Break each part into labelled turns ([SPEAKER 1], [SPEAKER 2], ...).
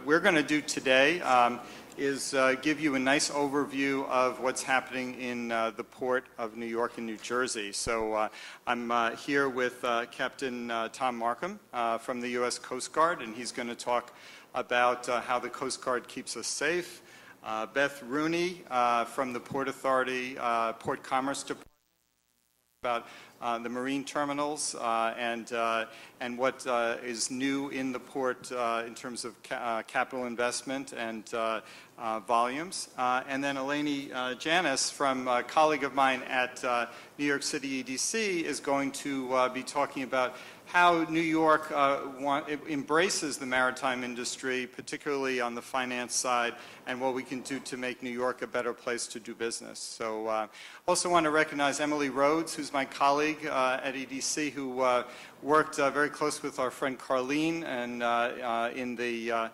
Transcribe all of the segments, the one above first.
[SPEAKER 1] what we're going to do today is give you a nice overview of what's happening in the Port of New York and New Jersey. So I'm here with Captain Tom Markham from the U.S. Coast Guard, and he's going to talk about how the Coast Guard keeps us safe. Beth Rooney from the Port Authority, Port Commerce Department, about the marine terminals and what is new in the port in terms of capital investment and volumes. And then Eleni, Janis, from a colleague of mine at New York City EDC, is going to be talking about how New York embraces the maritime industry, particularly on the finance side, and what we can do to make New York a better place to do business. So also want to recognize Emily Rhodes, who's my colleague at EDC, who worked very close with our friend Carlene and in the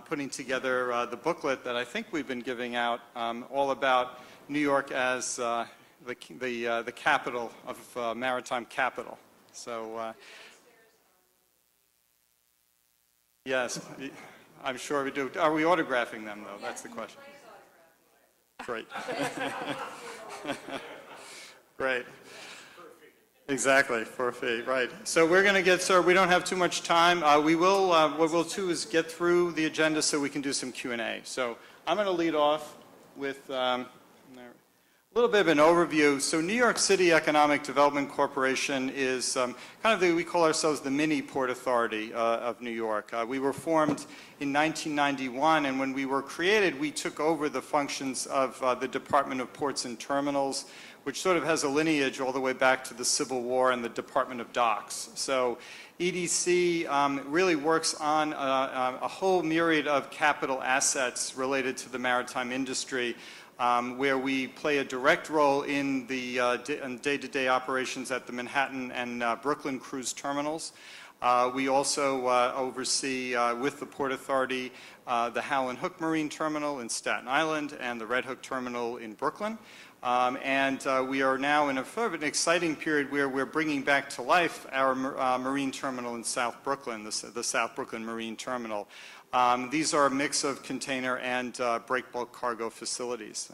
[SPEAKER 1] putting together the booklet that I think we've been giving out, all about New York as the capital of maritime capital. So yes, I'm sure we do. Are we autographing them, though? That's the question. Great. Great. Exactly, for a fee, right. So we're going to get started. We don't have too much time. We will, what we'll do is get through the agenda so we can do some Q&A. So I'm going to lead off with a little bit of an overview. So New York City Economic Development Corporation is kind of we call ourselves the mini Port Authority of New York. We were formed in 1991, and when we were created, we took over the functions of the Department of Ports and Terminals, which sort of has a lineage all the way back to the Civil War and the Department of Docks. So EDC really works on a whole myriad of capital assets related to the maritime industry, where we play a direct role in the day-to-day operations at the Manhattan and Brooklyn cruise terminals. We also oversee, with the Port Authority, the Howland Hook Marine Terminal in Staten Island and the Red Hook Terminal in Brooklyn. We are now in an exciting period where we're bringing back to life our marine terminal in South Brooklyn, the South Brooklyn Marine Terminal. These are a mix of container and break bulk cargo facilities.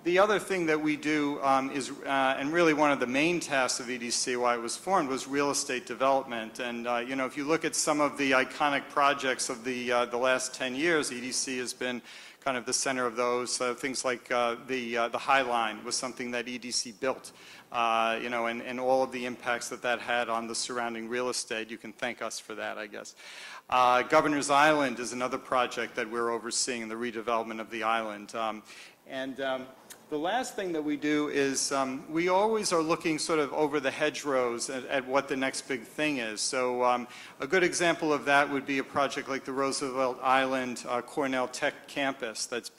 [SPEAKER 1] The other thing that we do is, and really one of the main tasks of EDC, why it was formed, was real estate development. And you know, if you look at some of the iconic projects of the last 10 years, EDC has been kind of the center of those. Things like the High Line was something that EDC built, you know, and all of the impacts that had on the surrounding real estate. You can thank us for that, I guess. Governor's Island is another project that we're overseeing, the redevelopment of the island. The last thing that we do is we always are looking sort of over the hedgerows at what the next big thing is. So a good example of that would be a project like the Roosevelt Island Cornell Tech campus that's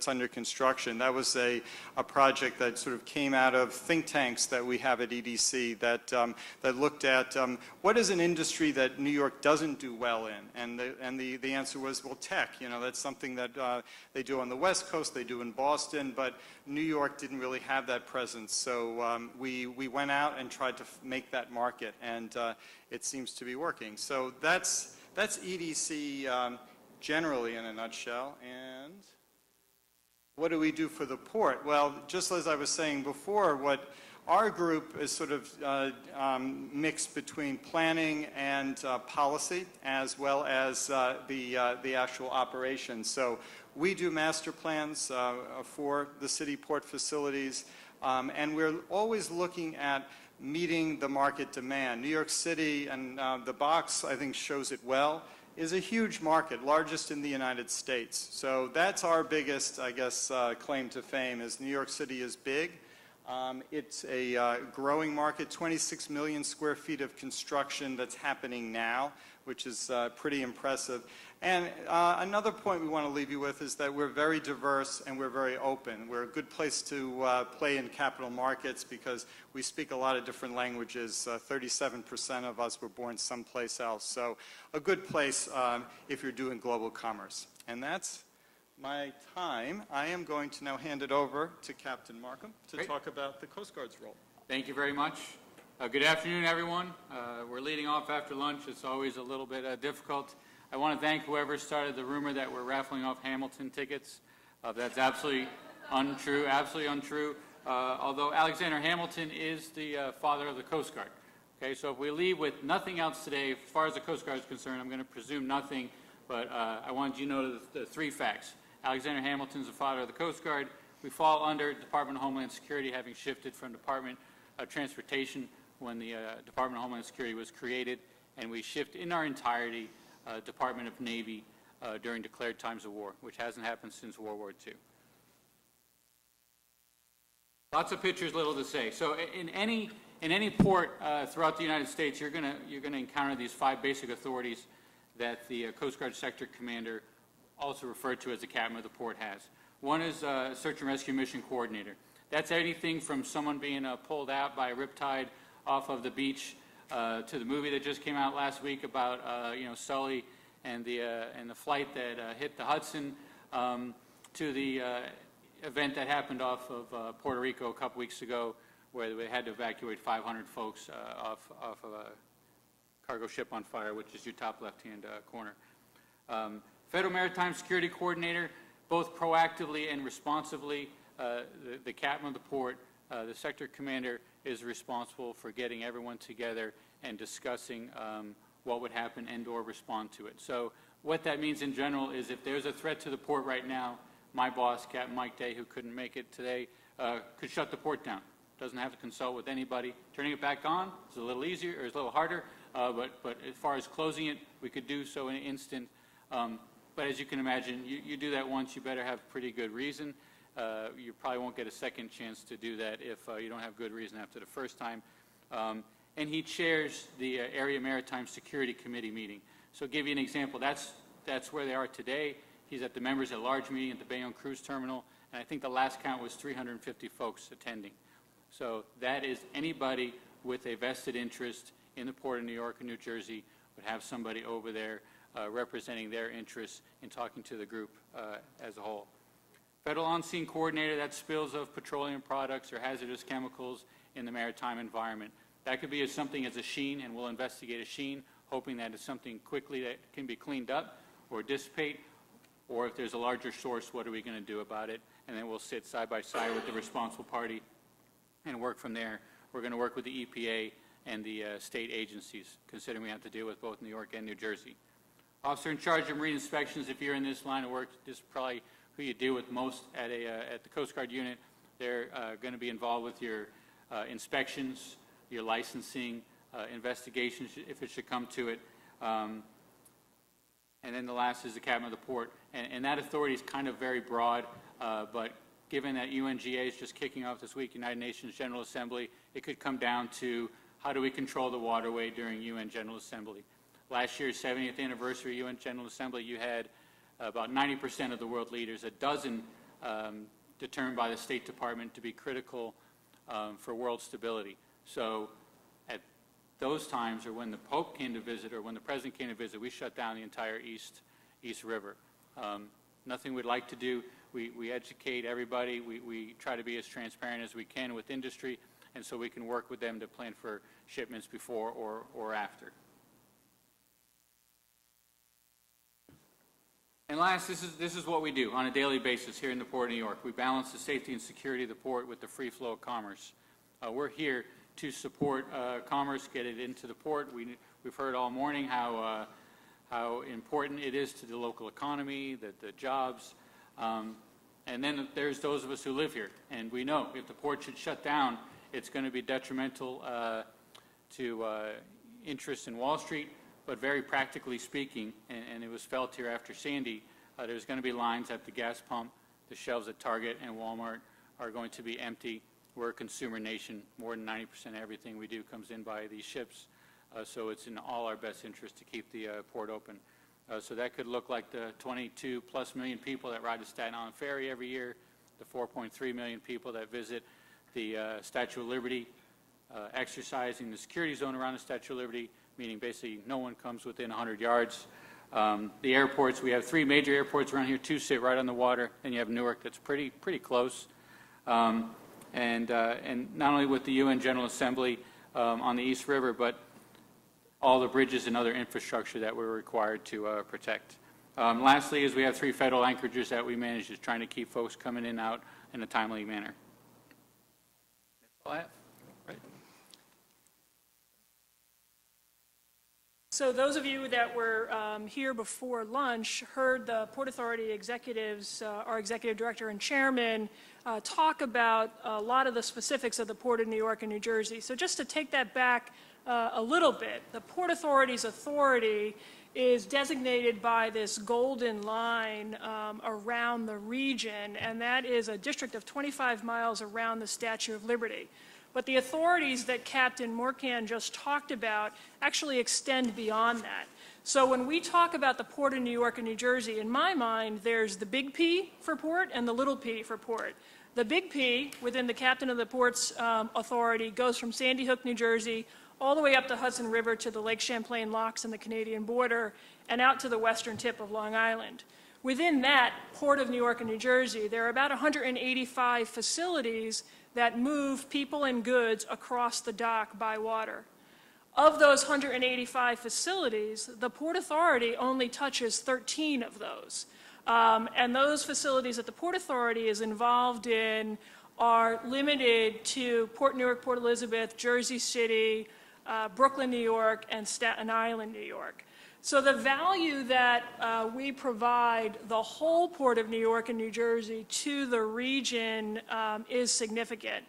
[SPEAKER 1] under construction. That was a project that sort of came out of think tanks that we have at EDC that looked at what is an industry that New York doesn't do well in, and the answer was, well, tech. You know, that's something that they do on the West Coast, they do in Boston, but New York didn't really have that presence. So we went out and tried to make that market, and it seems to be working. So that's EDC generally in a nutshell. And what do we do for the port? Well, just as I was saying before, what our group is sort of mixed between planning and policy, as well as the actual operations. So we do master plans for the city port facilities, and we're always looking at meeting the market demand. New York City, and the box I think shows it well, is a huge market, largest in the United States. So that's our biggest, I guess, claim to fame, is New York City is big. It's a growing market, 26 million square feet of construction that's happening now, which is pretty impressive. And another point we want to leave you with is that we're very diverse and we're very open. We're a good place to play in capital markets because we speak a lot of different languages. 37% of us were born someplace else. So a good place if you're doing global commerce. And that's my time. I am going to now hand it over to Captain Markham to talk about the Coast Guard's role.
[SPEAKER 2] Thank you very much. Good afternoon, everyone. We're leading off after lunch. It's always a little bit difficult. I want to thank whoever started the rumor that we're raffling off Hamilton tickets. That's absolutely untrue, absolutely untrue. Although Alexander Hamilton is the father of the Coast Guard. Okay, so if we leave with nothing else today, as far as the Coast Guard is concerned, I'm going to presume nothing, but I wanted you to know the three facts. Alexander Hamilton is the father of the Coast Guard. We fall under Department of Homeland Security, having shifted from Department of Transportation when the Department of Homeland Security was created, and we shift in our entirety Department of Navy during declared times of war, which hasn't happened since World War II. Lots of pictures, little to say. So in any port throughout the United States, you're going to encounter these 5 basic authorities that the Coast Guard Sector Commander, also referred to as the captain of the port, has. One is Search and Rescue Mission Coordinator. That's anything from someone being pulled out by a riptide off of the beach to the movie that just came out last week about Sully and the flight that hit the Hudson, to the event that happened off of Puerto Rico a couple weeks ago, where they had to evacuate 500 folks off of a cargo ship on fire, which is your top left-hand corner. Federal Maritime Security Coordinator, both proactively and responsively. The captain of the port, the sector commander, is responsible for getting everyone together and discussing what would happen and or respond to it. So what that means in general is if there's a threat to the port right now, my boss, Captain Mike Day, who couldn't make it today, could shut the port down. Doesn't have to consult with anybody. Turning it back on is a little easier, or is a little harder, but as far as closing it, we could do so in an instant. But as you can imagine, you do that once, you better have pretty good reason. You probably won't get a second chance to do that if you don't have good reason after the first time. And he chairs the Area Maritime Security Committee meeting. So to give you an example, that's where they are today. He's at the members at large meeting at the Bayonne Cruise Terminal, and I think the last count was 350 folks attending. So that is anybody with a vested interest in the Port of New York and New Jersey would have somebody over there representing their interests in talking to the group as a whole. Federal On-Scene Coordinator, that's spills of petroleum products or hazardous chemicals in the maritime environment. That could be something as a sheen, and we'll investigate a sheen, hoping that it's something quickly that can be cleaned up or dissipate, or if there's a larger source, what are we going to do about it? And then we'll sit side by side with the responsible party and work from there. We're going to work with the EPA and the state agencies, considering we have to deal with both New York and New Jersey. Officer in charge of marine inspections, if you're in this line of work, this is probably who you deal with most at the Coast Guard unit. They're going to be involved with your inspections, your licensing, investigations, if it should come to it. And then the last is the captain of the port. And that authority is kind of very broad, but given that UNGA is just kicking off this week, United Nations General Assembly, it could come down to how do we control the waterway during UN General Assembly. Last year's 70th anniversary UN General Assembly, you had about 90% of the world leaders, a dozen determined by the State Department to be critical for world stability. So at those times, or when the Pope came to visit, or when the President came to visit, we shut down the entire East River. Nothing we'd like to do. We educate everybody. We try to be as transparent as we can with industry, and so we can work with them to plan for shipments before or after. And last, this is what we do on a daily basis here in the Port of New York. We balance the safety and security of the port with the free flow of commerce. We're here to support commerce, get it into the port. We've heard all morning how important it is to the local economy, the jobs. And then there's those of us who live here. And we know if the port should shut down, it's going to be detrimental to interest in Wall Street. But very practically speaking, and it was felt here after Sandy, there's going to be lines at the gas pump. The shelves at Target and Walmart are going to be empty. We're a consumer nation. More than 90% of everything we do comes in by these ships. So it's in all our best interest to keep the port open. So that could look like the 22+ million people that ride the Staten Island Ferry every year, the 4.3 million people that visit the Statue of Liberty, exercising the security zone around the Statue of Liberty, meaning basically no one comes within 100 yards. The airports, we have 3 major airports around here. 2 sit right on the water. Then you have Newark that's pretty close. And not only with the UN General Assembly on the East River, but all the bridges and other infrastructure that we're required to protect. Lastly, is we have 3 federal anchorages that we manage, just trying to keep folks coming in and out in a timely manner. That's all I have. Right.
[SPEAKER 3] So those of you that were here before lunch heard the Port Authority executives, our executive director and chairman, talk about a lot of the specifics of the Port of New York and New Jersey. So just to take that back a little bit, the Port Authority's authority is designated by this golden line around the region, and that is a district of 25 miles around the Statue of Liberty. But the authorities that Captain Morkan just talked about actually extend beyond that. So when we talk about the Port of New York and New Jersey, in my mind, there's the big P for port and the little p for port. The big P within the Captain of the Port's authority goes from Sandy Hook, New Jersey, all the way up the Hudson River to the Lake Champlain locks and the Canadian border, and out to the western tip of Long Island. Within that Port of New York and New Jersey, there are about 185 facilities that move people and goods across the dock by water. Of those 185 facilities, the Port Authority only touches 13 of those. And those facilities that the Port Authority is involved in are limited to Port Newark, Port Elizabeth, Jersey City, Brooklyn, New York, and Staten Island, New York. So the value that we provide the whole Port of New York and New Jersey to the region is significant.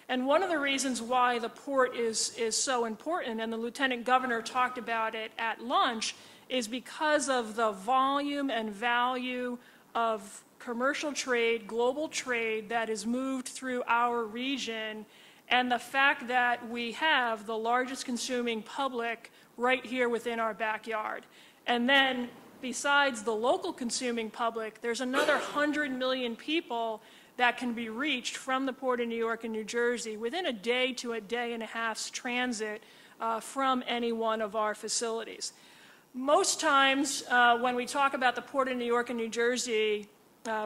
[SPEAKER 3] And one of the reasons why the port is so important, and the Lieutenant Governor talked about it at lunch, is because of the volume and value of commercial trade, global trade that is moved through our region, and the fact that we have the largest consuming public right here within our backyard. And then, besides the local consuming public, there's another 100 million people that can be reached from the Port of New York and New Jersey within a day to a day and a half's transit from any one of our facilities. Most times when we talk about the Port of New York and New Jersey,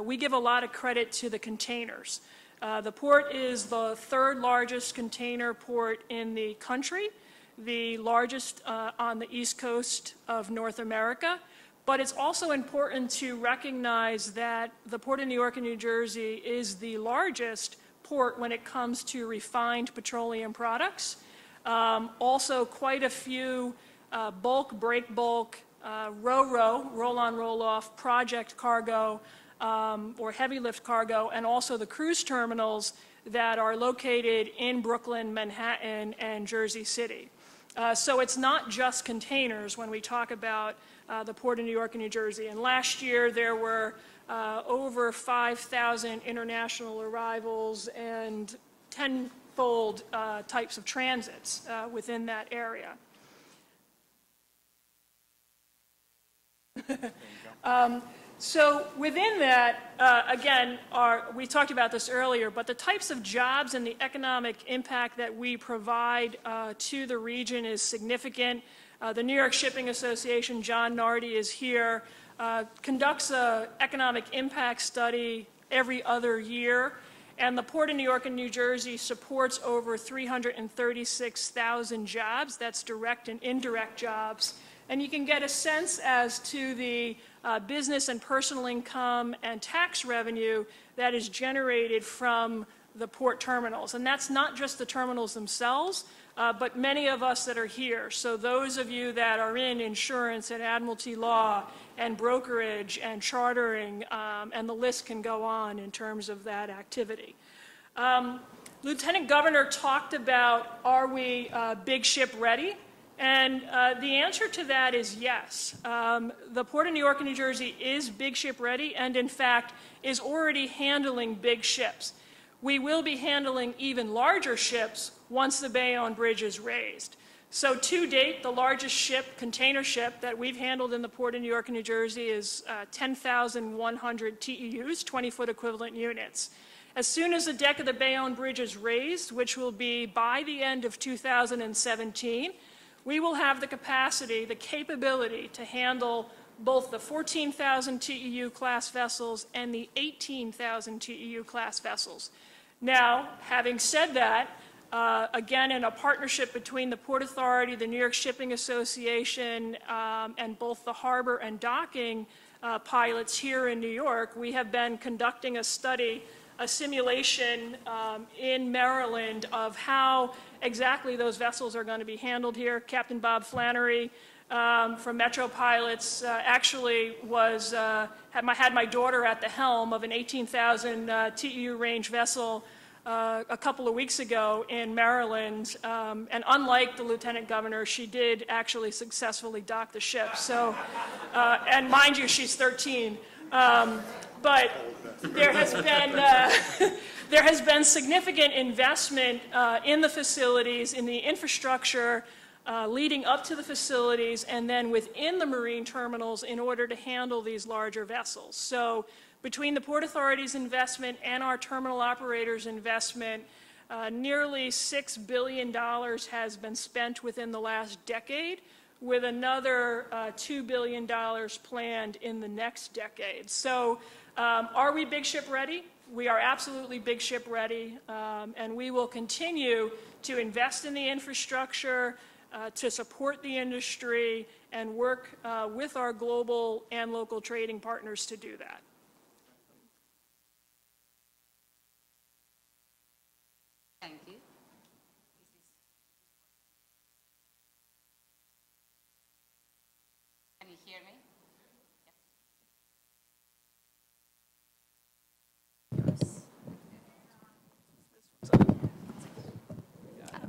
[SPEAKER 3] we give a lot of credit to the containers. The port is the 3rd largest container port in the country, the largest on the east coast of North America. But it's also important to recognize that the Port of New York and New Jersey is the largest port when it comes to refined petroleum products. Also quite a few bulk, break bulk, roll-on, roll-off, project cargo, or heavy lift cargo, and also the cruise terminals that are located in Brooklyn, Manhattan, and Jersey City. So it's not just containers when we talk about the Port of New York and New Jersey. And last year there were over 5,000 international arrivals and 10-fold types of transits within that area. So within that, again, we talked about this earlier, but the types of jobs and the economic impact that we provide to the region is significant. The New York Shipping Association, John Nardi is here, conducts an economic impact study every other year, and the Port of New York and New Jersey supports over 336,000 jobs. That's direct and indirect jobs. And you can get a sense as to the business and personal income and tax revenue that is generated from the port terminals. And that's not just the terminals themselves, but many of us that are here. So those of you that are in insurance and admiralty law and brokerage and chartering, and the list can go on in terms of that activity. Lieutenant Governor talked about, are we big ship ready? And the answer to that is yes. The Port of New York and New Jersey is big ship ready, and in fact is already handling big ships. We will be handling even larger ships once the Bayonne Bridge is raised. So to date, the largest ship, container ship, that we've handled in the Port of New York and New Jersey is 10,100 TEUs, 20-foot equivalent units. As soon as the deck of the Bayonne Bridge is raised, which will be by the end of 2017, we will have the capacity, the capability to handle both the 14,000 TEU class vessels and the 18,000 TEU class vessels. Now, having said that, again, in a partnership between the Port Authority, the New York Shipping Association, and both the harbor and docking pilots here in New York, we have been conducting a study, a simulation in Maryland of how exactly those vessels are going to be handled here. Captain Bob Flannery from Metro Pilots actually had my daughter at the helm of an 18,000 TEU range vessel a couple of weeks ago in Maryland, and unlike the Lieutenant Governor, she did actually successfully dock the ship. So, and mind you, she's 13. But there has been significant investment in the facilities, in the infrastructure leading up to the facilities, and then within the marine terminals in order to handle these larger vessels. So between the Port Authority's investment and our terminal operators' investment, nearly $6 billion has been spent within the last decade, with another $2 billion planned in the next decade. So are we big ship ready? We are absolutely big ship ready, and we will continue to invest in the infrastructure, to support the industry, and work with our global and local trading partners to do that.
[SPEAKER 4] Thank you. Can you hear me?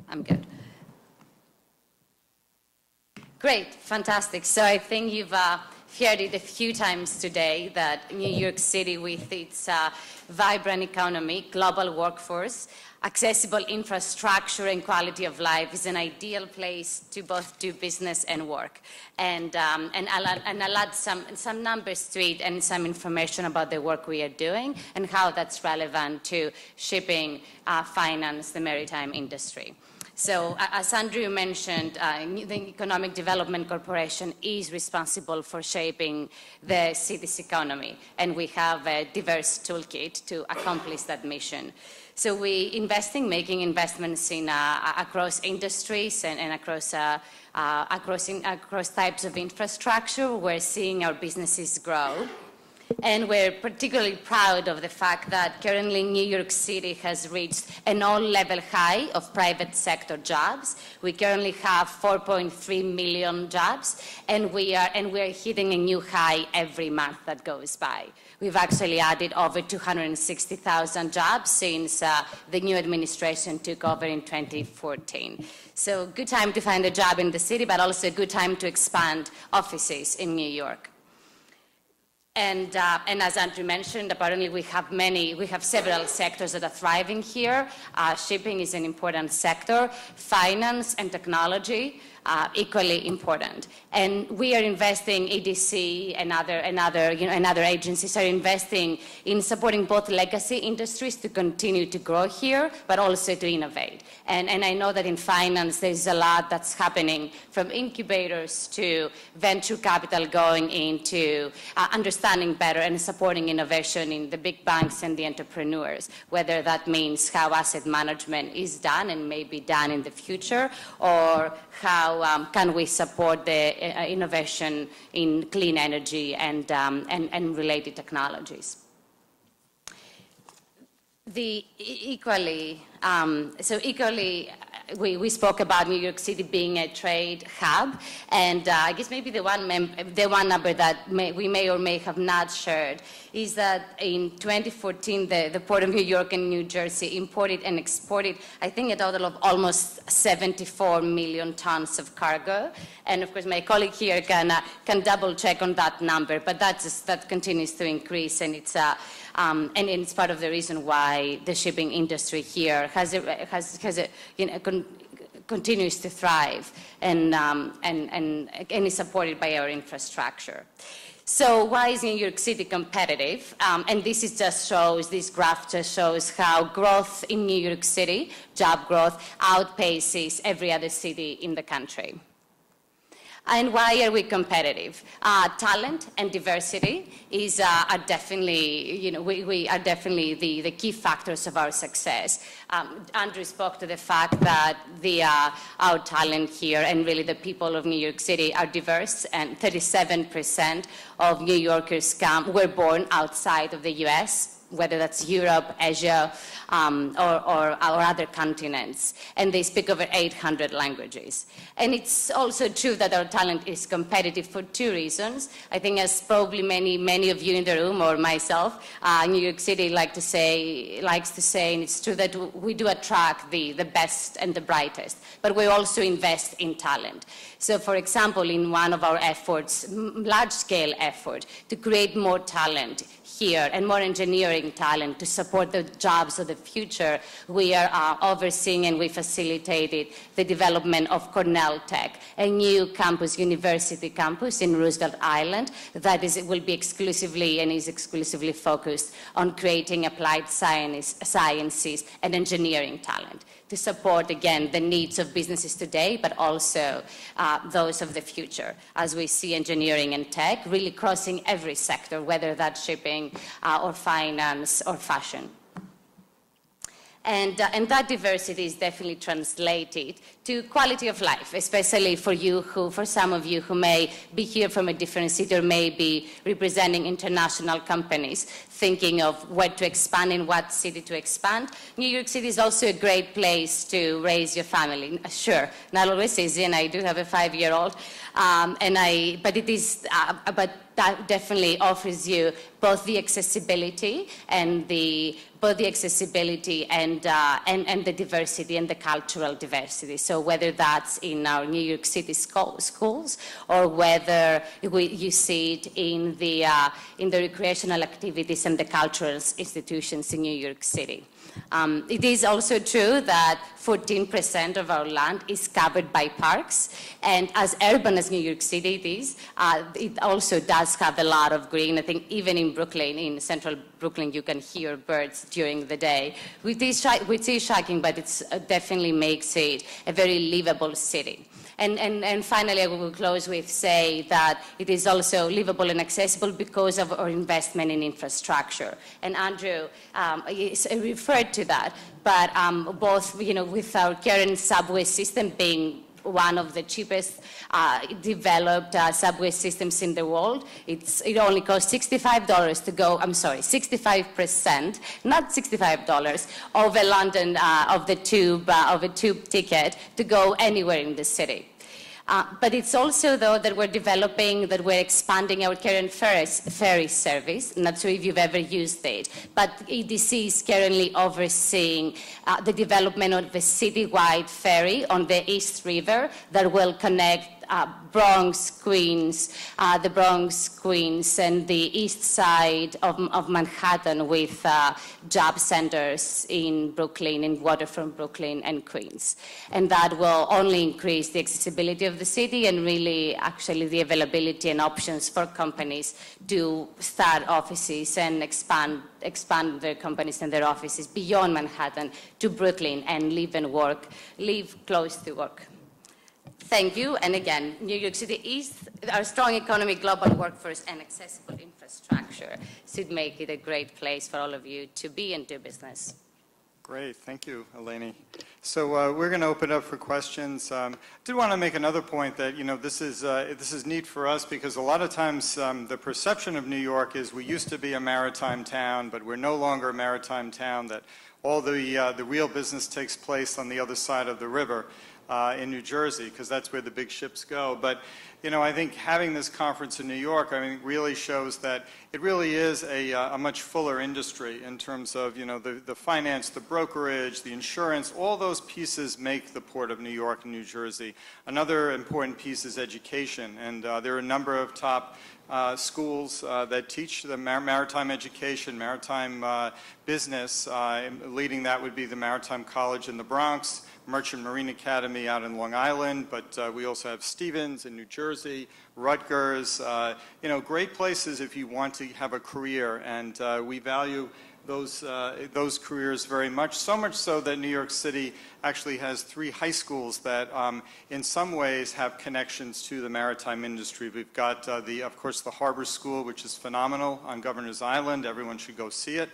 [SPEAKER 4] I'm good. Great, fantastic. So I think you've heard it a few times today that New York City, with its vibrant economy, global workforce, accessible infrastructure, and quality of life, is an ideal place to both do business and work. And I'll add some numbers to it and some information about the work we are doing and how that's relevant to shipping, finance, the maritime industry. So as Andrew mentioned, the Economic Development Corporation is responsible for shaping the city's economy, and we have a diverse toolkit to accomplish that mission. So we making investments in across industries and across types of infrastructure. We're seeing our businesses grow. And we're particularly proud of the fact that currently New York City has reached an all-level high of private sector jobs. We currently have 4.3 million jobs, and we are hitting a new high every month that goes by. We've actually added over 260,000 jobs since the new administration took over in 2014. So good time to find a job in the city, but also a good time to expand offices in New York. And as Andrew mentioned, apparently we have several sectors that are thriving here. Shipping is an important sector. Finance and technology, equally important. And we are investing, EDC and other agencies are investing in supporting both legacy industries to continue to grow here, but also to innovate. And I know that in finance, there's a lot that's happening, from incubators to venture capital going into understanding better and supporting innovation in the big banks and the entrepreneurs, whether that means how asset management is done and may be done in the future, or how can we support the innovation in clean energy and related technologies. We spoke about New York City being a trade hub, and I guess maybe the one number that we may or may have not shared is that in 2014, the Port of New York and New Jersey imported and exported, I think, a total of almost 74 million tons of cargo. And of course, my colleague here can double check on that number, but that continues to increase, and it's and it's part of the reason why the shipping industry here continues to thrive and is supported by our infrastructure. So why is New York City competitive? And this graph just shows how growth in New York City, job growth, outpaces every other city in the country. And why are we competitive? Talent and diversity are definitely, we are definitely the key factors of our success. Andrew spoke to the fact that our talent here and really the people of New York City are diverse, and 37% of New Yorkers were born outside of the US, whether that's Europe, Asia, or other continents. And they speak over 800 languages. And it's also true that our talent is competitive for two reasons. I think, as probably many of you in the room or myself, New York City likes to say, and it's true that we do attract the best and the brightest, but we also invest in talent. So, for example, in one of our efforts, large-scale effort, to create more talent here and more engineering talent to support the jobs of the future, we are overseeing and we facilitated the development of Cornell Tech, a new campus, university campus in Roosevelt Island that will be exclusively and is exclusively focused on creating applied sciences and engineering talent to support, again, the needs of businesses today, but also those of the future, as we see engineering and tech really crossing every sector, whether that's shipping or finance or fashion. And that diversity is definitely translated to quality of life, especially for some of you who may be here from a different city or may be representing international companies, thinking of where to expand and what city to expand. New York City is also a great place to raise your family. Sure, not always easy, and I do have a 5-year-old, but that definitely offers you both the accessibility and the diversity and the cultural diversity. So whether that's in our New York City schools or whether you see it in the recreational activities and the cultural institutions in New York City. It is also true that 14% of our land is covered by parks, and as urban as New York City it also does have a lot of green. I think even in Brooklyn, in central Brooklyn, you can hear birds during the day, which is shocking, but it definitely makes it a very livable city. And finally, I will close with say that it is also livable and accessible because of our investment in infrastructure. And Andrew referred to that, but both, with our current subway system being one of the cheapest developed subway systems in the world. It only costs $65 to go, 65%, not $65, of a London, of a tube ticket to go anywhere in the city. But it's also, though, that we're expanding our current ferry service. I'm not sure if you've ever used it, but EDC is currently overseeing the development of the citywide ferry on the East River that will connect the Bronx, Queens, and the east side of Manhattan with job centers in Brooklyn, in waterfront Brooklyn and Queens. And that will only increase the accessibility of the city and really actually the availability and options for companies to start offices and expand their companies and their offices beyond Manhattan to Brooklyn and live close to work. Thank you. And again, New York City is our strong economy, global workforce, and accessible infrastructure should make it a great place for all of you to be and do business.
[SPEAKER 1] Great. Thank you, Eleni. So we're going to open up for questions. I did want to make another point that, this is neat for us because a lot of times the perception of New York is we used to be a maritime town, but we're no longer a maritime town, that all the real business takes place on the other side of the river. In New Jersey, because that's where the big ships go. But, I think having this conference in New York, really shows that it really is a much fuller industry in terms of, the finance, the brokerage, the insurance, all those pieces make the Port of New York and New Jersey. Another important piece is education, and there are a number of top schools that teach the maritime education, maritime business. Leading that would be the Maritime College in the Bronx, Merchant Marine Academy out in Long Island, but we also have Stevens in New Jersey, Rutgers, great places if you want to have a career, and we value those careers very much, so much so that New York City actually has 3 high schools that in some ways have connections to the maritime industry. We've got, of course, the Harbor School, which is phenomenal on Governor's Island. Everyone should go see it.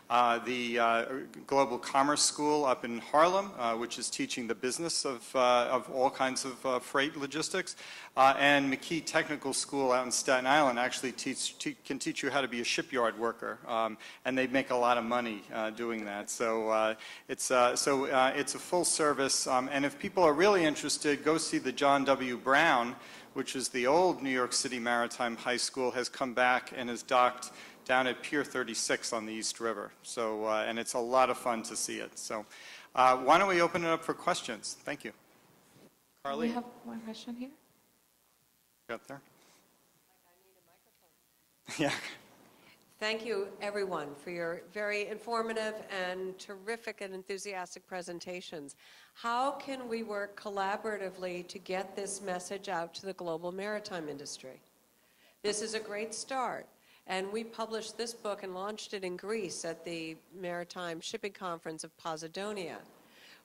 [SPEAKER 1] The Global Commerce School up in Harlem, which is teaching the business of all kinds of freight logistics, and McKee Technical School out in Staten Island actually can teach you how to be a shipyard worker, and they make a lot of money doing that. So it's a full service, and if people are really interested, go see the John W. Brown, which is the old New York City Maritime High School, has come back and is docked down at Pier 36 on the East River. So, and it's a lot of fun to see it. So why don't we open it up for questions? Thank you. Carly?
[SPEAKER 5] We have one question here.
[SPEAKER 1] Got there? Yeah.
[SPEAKER 6] Thank you, everyone, for your very informative and terrific and enthusiastic presentations. How can we work collaboratively to get this message out to the global maritime industry? This is a great start. And we published this book and launched it in Greece at the Maritime Shipping Conference of Posidonia.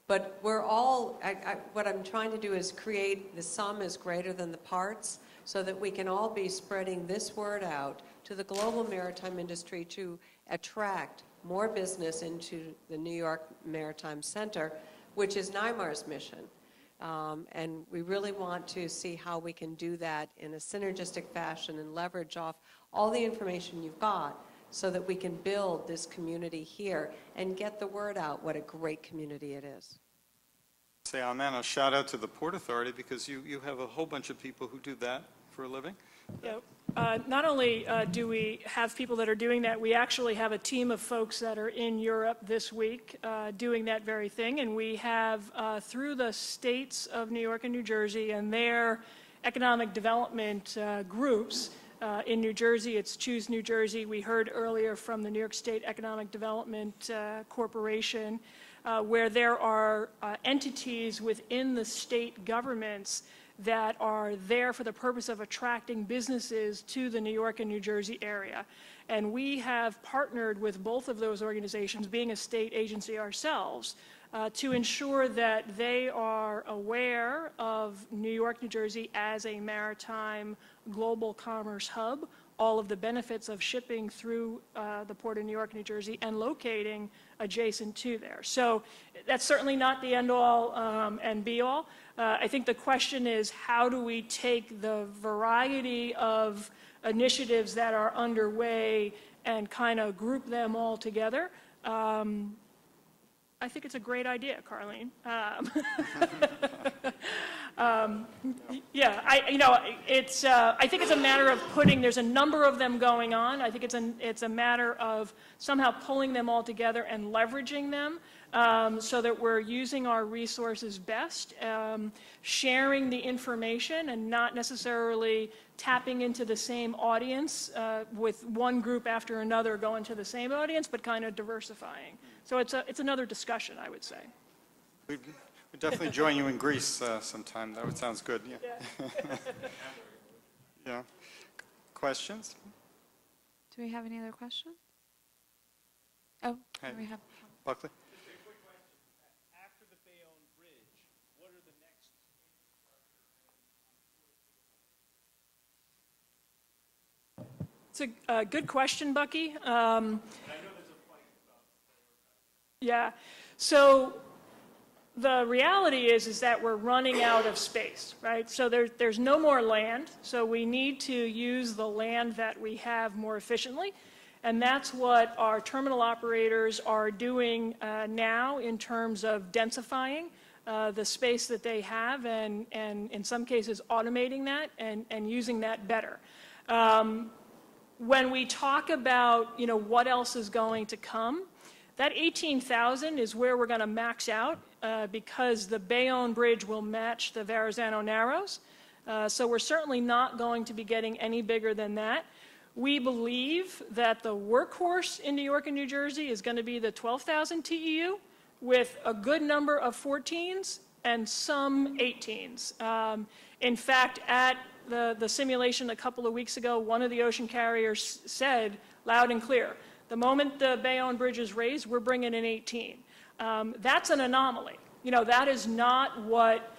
[SPEAKER 6] But we're all, what I'm trying to do is create the sum is greater than the parts so that we can all be spreading this word out to the global maritime industry to attract more business into the New York Maritime Center, which is NYMAR's mission. And we really want to see how we can do that in a synergistic fashion and leverage off all the information you've got so that we can build this community here and get the word out what a great community it is.
[SPEAKER 1] Say amen. A shout out to the Port Authority because you have a whole bunch of people who do that for a living.
[SPEAKER 3] Yeah. Not only do we have people that are doing that, we actually have a team of folks that are in Europe this week doing that very thing. And we have, through the states of New York and New Jersey and their economic development groups, in New Jersey, it's Choose New Jersey. We heard earlier from the New York State Economic Development Corporation, where there are entities within the state governments that are there for the purpose of attracting businesses to the New York and New Jersey area. And we have partnered with both of those organizations, being a state agency ourselves, to ensure that they are aware of New York, New Jersey as a maritime global commerce hub, all of the benefits of shipping through the Port of New York, New Jersey, and locating adjacent to there. So that's certainly not the end-all and be-all. I think the question is, how do we take the variety of initiatives that are underway and kind of group them all together? I think it's a great idea, Carlene. Yeah, I think it's a matter of there's a number of them going on. I think it's a matter of somehow pulling them all together and leveraging them so that we're using our resources best, sharing the information and not necessarily tapping into the same audience with one group after another going to the same audience, but kind of diversifying. So it's another discussion, I would say.
[SPEAKER 1] We'd definitely join you in Greece sometime. That sounds good. Yeah. Yeah. Questions?
[SPEAKER 5] Do we have any other questions? Oh,
[SPEAKER 1] Hey.
[SPEAKER 5] we have.
[SPEAKER 1] Buckley?
[SPEAKER 7] Just a quick question. After the Bayonne Bridge, what are the next
[SPEAKER 3] It's a good question, Bucky.
[SPEAKER 7] I know there's a fight about
[SPEAKER 3] Yeah. So the reality is that we're running out of space, right? So there's no more land. So we need to use the land that we have more efficiently. And that's what our terminal operators are doing now in terms of densifying the space that they have and in some cases automating that and using that better. When we talk about, what else is going to come, that 18,000 is where we're going to max out because the Bayonne Bridge will match the Verrazano Narrows. So we're certainly not going to be getting any bigger than that. We believe that the workhorse in New York and New Jersey is going to be the 12,000 TEU with a good number of 14s and some 18s. In fact, at the simulation a couple of weeks ago, one of the ocean carriers said loud and clear, The moment the Bayonne Bridge is raised, we're bringing in 18. That's an anomaly. That is not what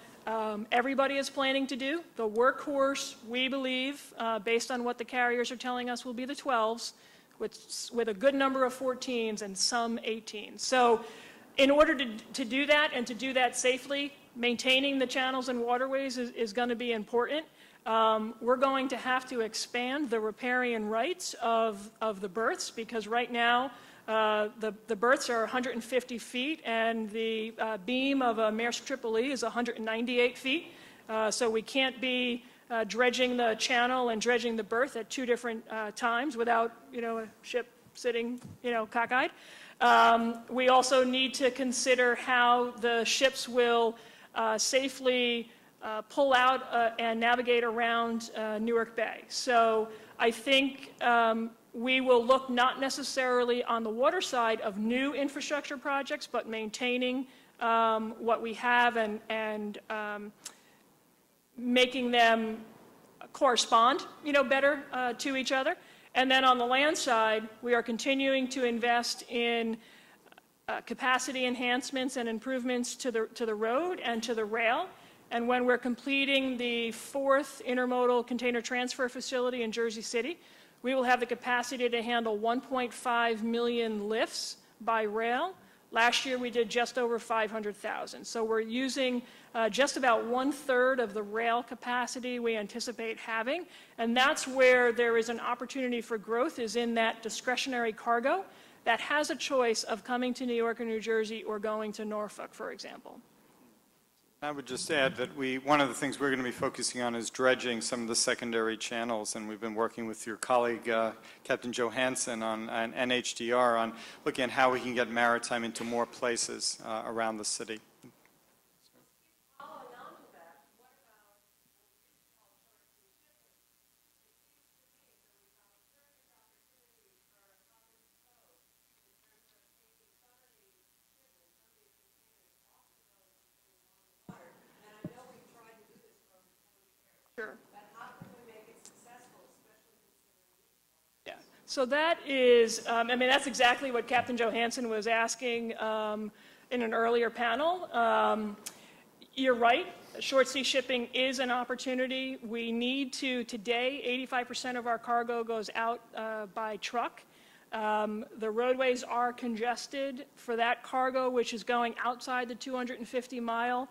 [SPEAKER 3] everybody is planning to do. The workhorse, we believe, based on what the carriers are telling us, will be the 12s, with a good number of 14s and some 18s. So in order to do that and to do that safely, maintaining the channels and waterways is going to be important. We're going to have to expand the riparian rights of the berths, because right now the berths are 150 feet and the beam of a Maersk Tripoli is 198 feet. So we can't be dredging the channel and dredging the berth at two different times without, a ship sitting, cockeyed. We also need to consider how the ships will safely pull out and navigate around Newark Bay. So I think we will look not necessarily on the water side of new infrastructure projects, but maintaining what we have and making them correspond, better to each other. And then on the land side, we are continuing to invest in capacity enhancements and improvements to the road and to the rail. And when we're completing the 4th intermodal container transfer facility in Jersey City, we will have the capacity to handle 1.5 million lifts by rail. Last year, we did just over 500,000. So we're using just about 1/3 of the rail capacity we anticipate having. And that's where there is an opportunity for growth, is in that discretionary cargo that has a choice of coming to New York or New Jersey or going to Norfolk, for example.
[SPEAKER 1] I would just add that one of the things we're going to be focusing on is dredging some of the secondary channels, and we've been working with your colleague, Captain Johansson, on NHDR, on looking at how we can get maritime into more places around the city.
[SPEAKER 3] Sure. Yeah. So that is, that's exactly what Captain Johansson was asking in an earlier panel. You're right. Short sea shipping is an opportunity. We need to, today, 85% of our cargo goes out by truck. The roadways are congested for that cargo, which is going outside the 250-mile.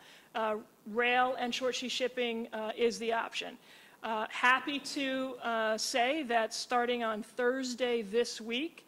[SPEAKER 3] Rail and short sea shipping is the option. Happy to say that starting on Thursday this week,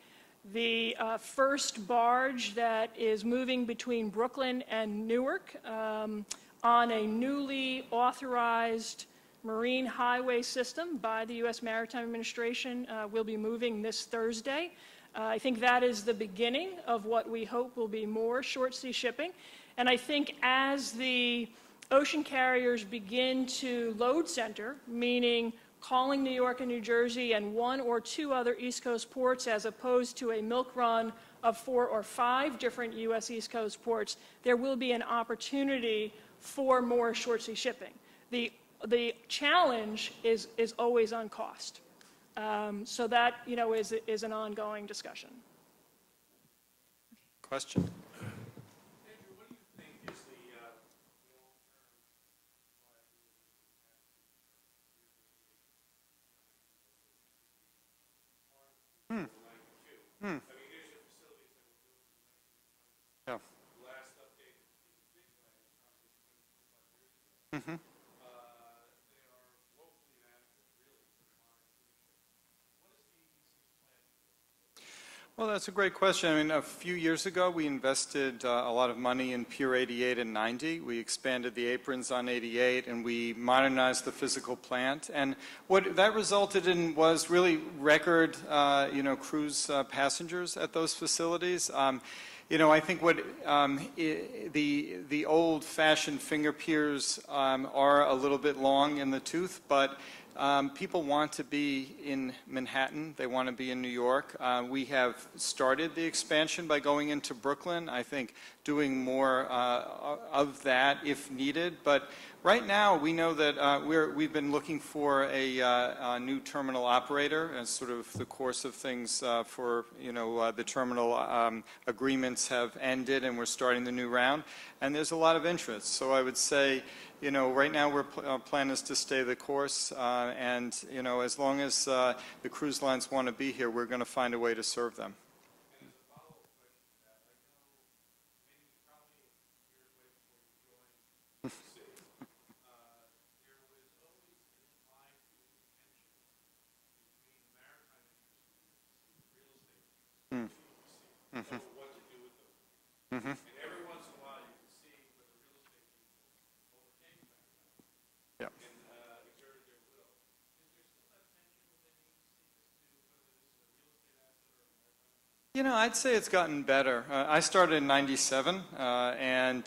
[SPEAKER 3] the first barge that is moving between Brooklyn and Newark on a newly authorized marine highway system by the U.S. Maritime Administration will be moving this Thursday. I think that is the beginning of what we hope will be more short sea shipping. And I think as the ocean carriers begin to load center, meaning calling New York and New Jersey and 1 or 2 other East Coast ports, as opposed to a milk run of 4 or 5 different U.S. East Coast ports, there will be an opportunity for more short sea shipping. The challenge is always on cost. So that, is an ongoing discussion.
[SPEAKER 1] Question? Yeah.
[SPEAKER 7] Last update is big plans,
[SPEAKER 1] Mm-hmm.
[SPEAKER 7] they are woefully inadequate, really, for the modern cruise ship. What is the EDC's plan?
[SPEAKER 1] Well, that's a great question. I mean, a few years ago, we invested a lot of money in Pier 88 and 90. We expanded the aprons on 88, and we modernized the physical plant. And what that resulted in was really record, cruise passengers at those facilities. I think what the old-fashioned finger piers are a little bit long in the tooth, but People want to be in Manhattan. They want to be in New York. We have started the expansion by going into Brooklyn. I think doing more of that if needed. But right now, we know that we've been looking for a new terminal operator as sort of the course of things for, the terminal agreements have ended and we're starting the new round. And there's a lot of interest. So I would say, right now our plan is to stay the course. And, as long as the cruise lines want to be here, we're going to find a way to serve them.
[SPEAKER 7] And every once in a while, you can see where the real estate people overcame Maritime
[SPEAKER 1] Yeah.
[SPEAKER 7] and exerted their will. Is there still that tension within the agency as to whether this is a real estate asset or a maritime?
[SPEAKER 1] I'd say it's gotten better. I started in '97, and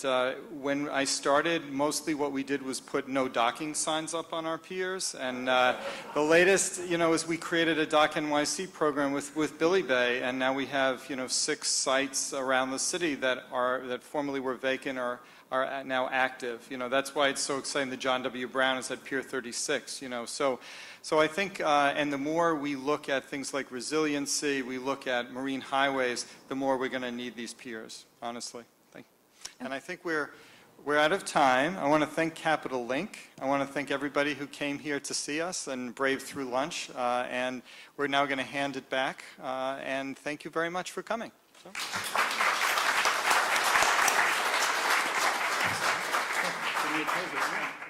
[SPEAKER 1] when I started, mostly what we did was put no docking signs up on our piers. And the latest, is we created a Dock NYC program with Billy Bay, and now we have, 6 sites around the city that formerly were vacant are now active. That's why it's so exciting that John W. Brown is at Pier 36. So I think, and the more we look at things like resiliency, we look at marine highways, the more we're going to need these piers, honestly. And I think we're out of time. I want to thank Capital Link. I want to thank everybody who came here to see us and braved through lunch. And we're now going to hand it back. And thank you very much for coming. So. Can we close it?